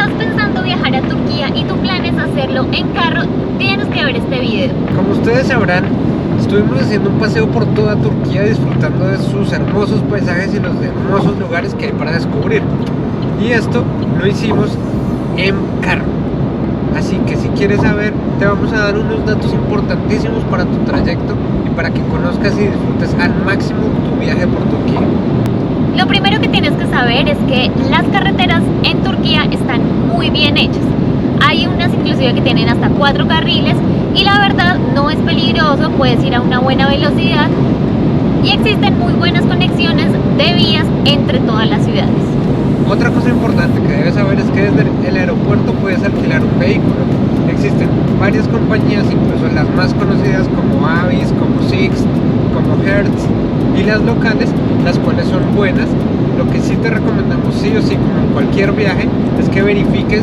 estás pensando viajar a Turquía y tu plan es hacerlo en carro, tienes que ver este video. Como ustedes sabrán, estuvimos haciendo un paseo por toda Turquía disfrutando de sus hermosos paisajes y los hermosos lugares que hay para descubrir. Y esto lo hicimos en carro. Así que si quieres saber, te vamos a dar unos datos importantísimos para tu trayecto y para que conozcas y disfrutes al máximo tu viaje por Turquía. Lo primero que tienes que saber es que las carreteras en Turquía están muy bien hechas. Hay unas inclusive que tienen hasta 4 carriles y la verdad no es peligroso, puedes ir a una buena velocidad y existen muy buenas conexiones de vías entre todas las ciudades. Otra cosa importante que debes saber es que desde el aeropuerto puedes alquilar un vehículo. Existen varias compañías, incluso las más conocidas como Avis, como Sixt, como Hertz y las locales, las cuales son buenas. Lo que sí te recomendamos sí o sí, como en cualquier viaje, es que verifiques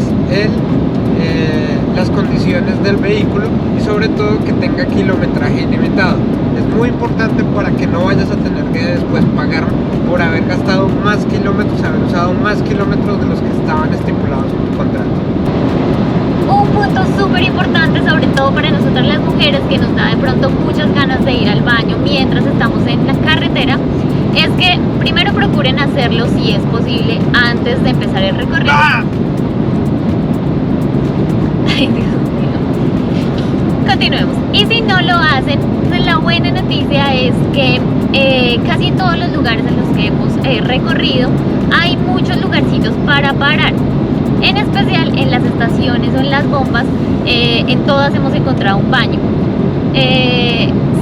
las condiciones del vehículo y sobre todo que tenga kilometraje ilimitado. Es muy importante para que no vayas a tener que después pagar por haber gastado más kilómetros, haber usado más kilómetros de los que estaban estipulados en tu contrato. Un punto súper importante, sobre todo para nosotras las mujeres, que nos da de pronto muchas ganas de ir al baño mientras estamos en la carretera, es que primero procuren hacerlo si es posible antes de empezar el recorrido. ¡Ah! Ay, Dios mío. Continuemos. Y si no lo hacen, pues la buena noticia es que casi en todos los lugares en los que hemos recorrido hay muchos lugarcitos para parar. En especial en las estaciones o en las bombas, en todas hemos encontrado un baño.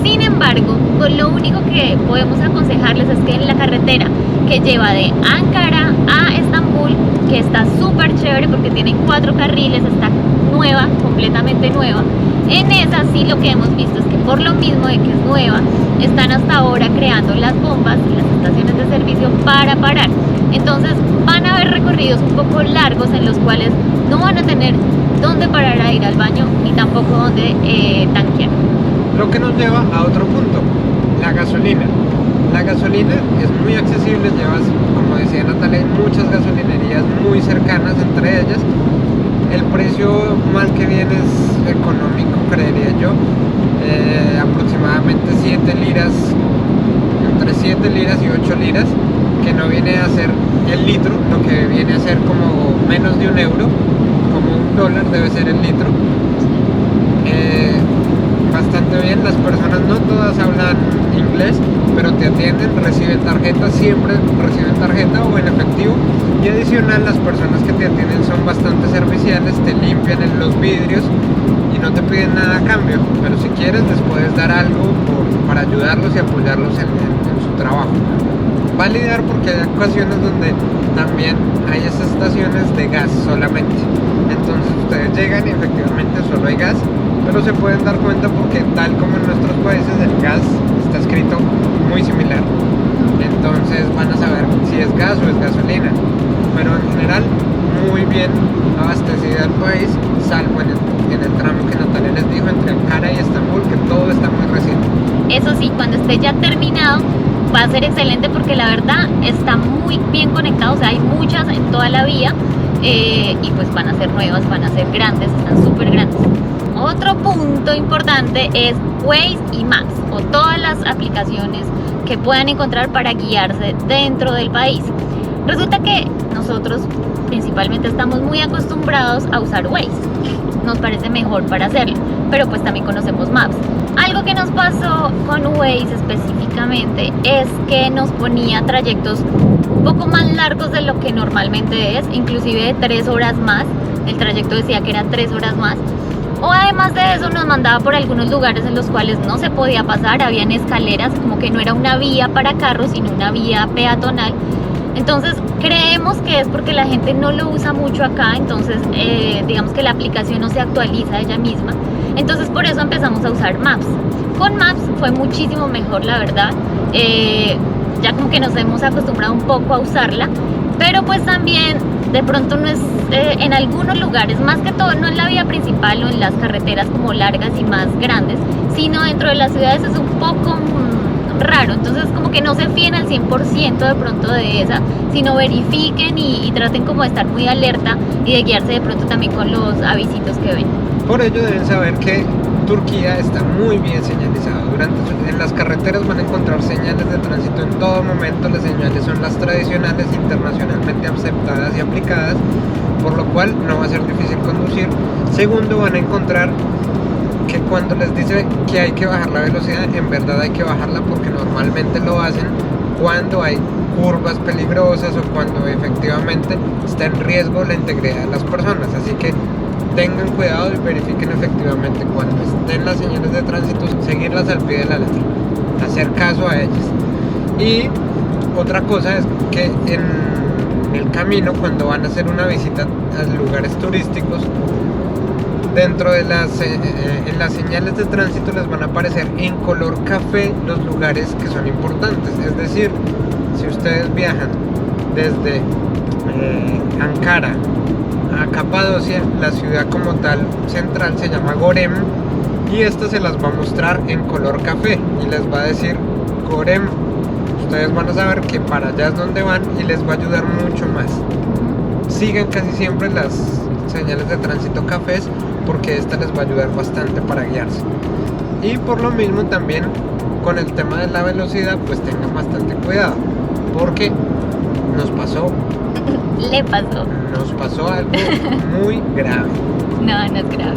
Sin embargo, pues lo único que podemos aconsejarles es que en la carretera que lleva de Ankara a Estambul, que está súper chévere porque tiene 4 carriles, está nueva, completamente nueva, en esa sí lo que hemos visto es que por lo mismo de que es nueva, están hasta ahora creando las bombas, las estaciones de servicio para parar. Entonces van a haber recorridos un poco largos en los cuales no van a tener dónde parar a ir al baño ni tampoco dónde tanquear. Lo que nos lleva a otro punto, la gasolina. La gasolina es muy accesible, llevas, como decía Natalia, muchas gasolinerías muy cercanas entre ellas. El precio mal que viene es económico, creería yo, aproximadamente 7 liras, entre 7 liras y 8 liras, que no viene a ser el litro, lo que viene a ser como menos de €1, como $1 debe ser el litro. Bastante bien, las personas no todas hablan inglés, pero te atienden, reciben tarjeta, siempre reciben tarjeta o en efectivo, y adicional las personas que te atienden son bastante serviciales, te limpian los vidrios y no te piden nada a cambio, pero si quieres les puedes dar algo para ayudarlos y apoyarlos en su trabajo. Va a lidiar porque hay ocasiones donde también hay esas estaciones de gas solamente, entonces ustedes llegan y efectivamente solo hay gas, pero se pueden dar cuenta porque tal como en nuestros países el gas está escrito muy similar, entonces van a saber si es gas o es gasolina, pero en general muy bien abastecida el país, salvo en el tramo que Natalia les dijo entre Ankara y Estambul, que todo está muy reciente. Eso sí, cuando esté ya terminado va a ser excelente porque la verdad está muy bien conectado, o sea, hay muchas en toda la vía y pues van a ser nuevas, van a ser grandes, están súper grandes. Otro punto importante es Waze y Maps, o todas las aplicaciones que puedan encontrar para guiarse dentro del país. Resulta que nosotros principalmente estamos muy acostumbrados a usar Waze, nos parece mejor para hacerlo, pero pues también conocemos Maps. Algo que nos pasó con Waze específicamente es que nos ponía trayectos un poco más largos de lo que normalmente es, inclusive de 3 horas más, el trayecto decía que era 3 horas más. O además de eso nos mandaba por algunos lugares en los cuales no se podía pasar, habían escaleras, como que no era una vía para carros, sino una vía peatonal. Entonces creemos que es porque la gente no lo usa mucho acá, entonces digamos que la aplicación no se actualiza ella misma. Entonces por eso empezamos a usar Maps. Con Maps fue muchísimo mejor, la verdad. Ya como que nos hemos acostumbrado un poco a usarla, pero pues también de pronto no es en algunos lugares, más que todo no en la vía principal o en las carreteras como largas y más grandes, sino dentro de las ciudades es un poco raro. Entonces como que no se fíen al 100% de pronto de esa, sino verifiquen y traten como de estar muy alerta y de guiarse de pronto también con los avisitos que ven. Por ello deben saber que Turquía está muy bien señalizado. En las carreteras van a encontrar señales de tránsito en todo momento. Las señales son las tradicionales, internacionalmente aceptadas y aplicadas, por lo cual no va a ser difícil conducir. Segundo, van a encontrar que cuando les dice que hay que bajar la velocidad, en verdad hay que bajarla, porque normalmente lo hacen cuando hay curvas peligrosas o cuando efectivamente está en riesgo la integridad de las personas. Así que tengan cuidado y verifiquen efectivamente cuando estén las señales de tránsito, seguirlas al pie de la letra, hacer caso a ellas. Y otra cosa es que en el camino, cuando van a hacer una visita a lugares turísticos, dentro de en las señales de tránsito les van a aparecer en color café los lugares que son importantes. Es decir, si ustedes viajan desde Ankara a Capadocia, la ciudad como tal central se llama Gorem, y esta se las va a mostrar en color café y les va a decir Gorem. Ustedes van a saber que para allá es donde van y les va a ayudar mucho más. Sigan casi siempre las señales de tránsito cafés, porque esta les va a ayudar bastante para guiarse. Y por lo mismo también con el tema de la velocidad, pues tengan bastante cuidado, porque nos pasó algo muy grave. No es grave.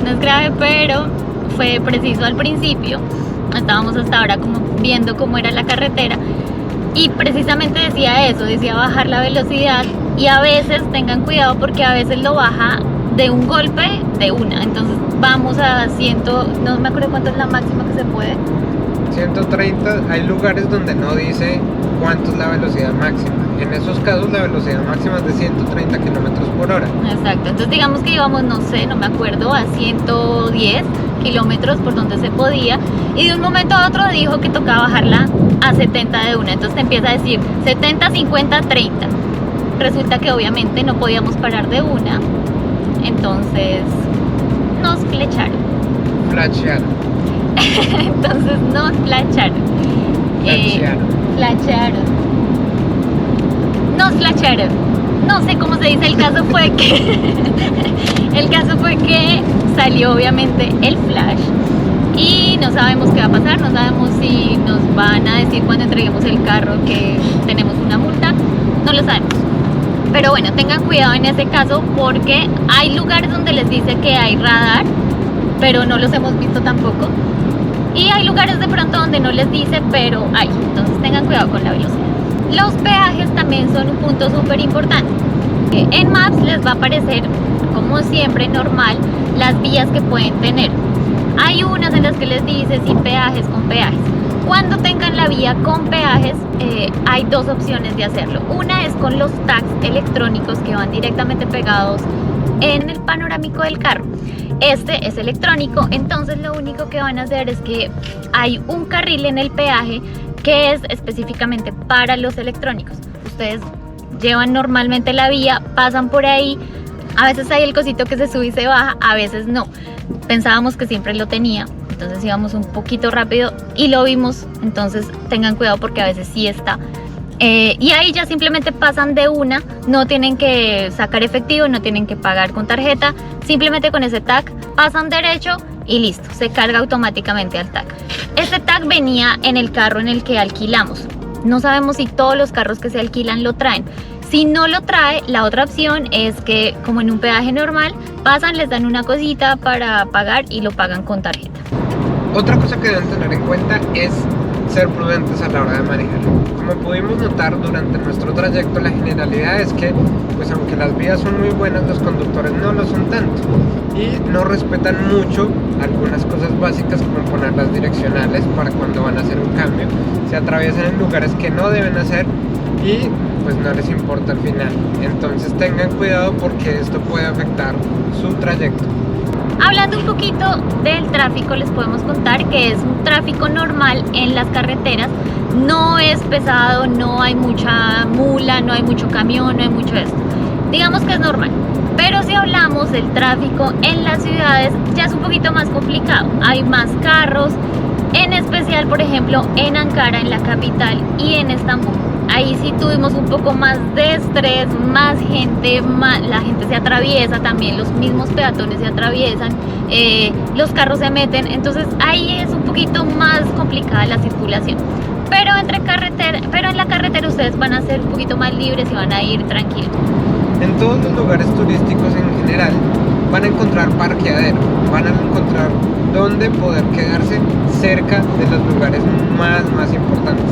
No es grave, pero fue preciso al principio. Estábamos hasta ahora como viendo cómo era la carretera y precisamente decía eso, decía bajar la velocidad, y a veces tengan cuidado porque a veces lo baja de un golpe de una. Entonces vamos a 100, no me acuerdo cuánto es la máxima que se puede. 130, hay lugares donde no dice cuánto es la velocidad máxima. En esos casos la velocidad máxima es de 130 kilómetros por hora. Exacto, entonces digamos que íbamos, no me acuerdo, a 110 kilómetros por donde se podía, y de un momento a otro dijo que tocaba bajarla a 70 de una. Entonces te empieza a decir 70, 50, 30. Resulta que obviamente no podíamos parar de una, entonces nos flecharon. Entonces nos flacharon. Nos flacharon. No sé cómo se dice. El caso fue que salió obviamente el flash y no sabemos qué va a pasar, no sabemos si nos van a decir cuando entreguemos el carro que tenemos una multa, no lo sabemos. Pero bueno, tengan cuidado en ese caso, porque hay lugares donde les dice que hay radar, pero no los hemos visto tampoco. Y hay lugares de pronto donde no les dice, pero hay. Entonces tengan cuidado con la velocidad. Los peajes también son un punto súper importante. En Maps les va a aparecer, como siempre, normal, las vías que pueden tener. Hay unas en las que les dice sin peajes, con peajes. Cuando tengan la vía con peajes, hay dos opciones de hacerlo. Una es con los tags electrónicos que van directamente pegados en el panorámico del carro. Este es electrónico, entonces lo único que van a hacer es que hay un carril en el peaje que es específicamente para los electrónicos. Ustedes llevan normalmente la vía, pasan por ahí, a veces hay el cosito que se sube y se baja, a veces no. Pensábamos que siempre lo tenía, entonces íbamos un poquito rápido y lo vimos, entonces tengan cuidado porque a veces sí está. Y ahí ya simplemente pasan de una, no tienen que sacar efectivo, no tienen que pagar con tarjeta, simplemente con ese tag pasan derecho y listo, se carga automáticamente al tag. Este tag venía en el carro en el que alquilamos. No sabemos si todos los carros que se alquilan lo traen. Si no lo trae, la otra opción es que, como en un peaje normal, pasan, les dan una cosita para pagar y lo pagan con tarjeta. Otra cosa que deben tener en cuenta es ser prudentes a la hora de manejar. Como pudimos notar durante nuestro trayecto, la generalidad es que, pues aunque las vías son muy buenas, los conductores no lo son tanto y no respetan mucho algunas cosas básicas, como poner las direccionales para cuando van a hacer un cambio. Se atraviesan en lugares que no deben hacer y pues no les importa al final. Entonces tengan cuidado porque esto puede afectar su trayecto. Hablando un poquito del tráfico, les podemos contar que es un tráfico normal en las carreteras. No es pesado, no hay mucha mula, no hay mucho camión, no hay mucho esto. Digamos que es normal. Pero si hablamos del tráfico en las ciudades, ya es un poquito más complicado. Hay más carros, En especial, por ejemplo, en Ankara, en la capital, y en Estambul. Ahí sí tuvimos un poco más de estrés, más gente, la gente se atraviesa también, los mismos peatones se atraviesan, los carros se meten, entonces ahí es un poquito más complicada la circulación. Pero en la carretera ustedes van a ser un poquito más libres y van a ir tranquilos. En todos los lugares turísticos en general van a encontrar parqueadero, van a encontrar donde poder quedarse cerca de los lugares más importantes.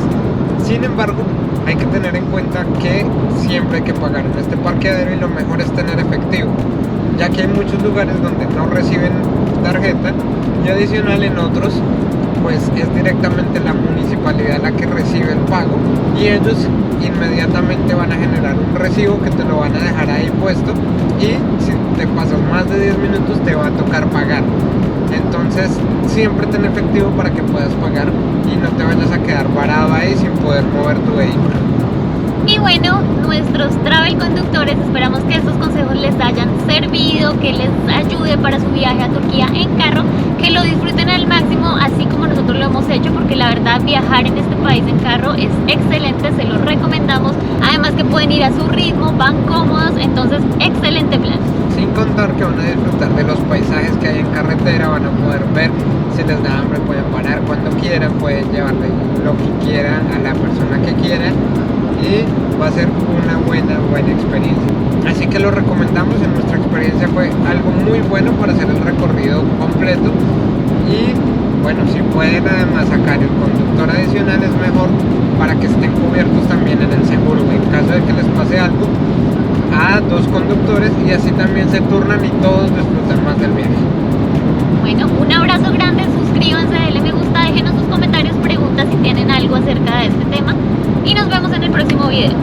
Sin embargo, hay que tener en cuenta que siempre hay que pagar en este parqueadero y lo mejor es tener efectivo, ya que hay muchos lugares donde no reciben tarjeta y adicional en otros pues es directamente la municipalidad la que recibe el pago y ellos inmediatamente van a generar un recibo que te lo van a dejar ahí puesto y si te pasas más de 10 minutos te va a tocar pagar. Entonces siempre ten efectivo para que puedas pagar y no te vayas a quedar parado ahí sin poder mover tu vehículo. Y bueno, nuestros travel conductores, esperamos que estos consejos les hayan servido, que les ayude para su viaje a Turquía en carro, que lo disfruten al máximo, así como nosotros lo hemos hecho, porque la verdad viajar en este país en carro es excelente, se lo recomendamos. Además que pueden ir a su ritmo, van cómodos, entonces excelente plan. Sin contar que van a disfrutar de los paisajes que hay en carretera, van a poder ver, si les da hambre pueden parar cuando quieran, pueden llevarle lo que quieran a la persona que quieran y va a ser una buena experiencia. Así que lo recomendamos, en nuestra experiencia fue algo muy bueno para hacer el recorrido completo y bueno, si pueden además sacar el conductor adicional es mejor para que estén cubiertos también en el seguro en caso de que les pase algo a dos conductores y así también se turnan y todos disfrutan más del viaje. Bueno, un abrazo grande, suscríbanse, denle me gusta, déjenos sus comentarios, preguntas si tienen algo acerca de este tema y nos vemos en el próximo video.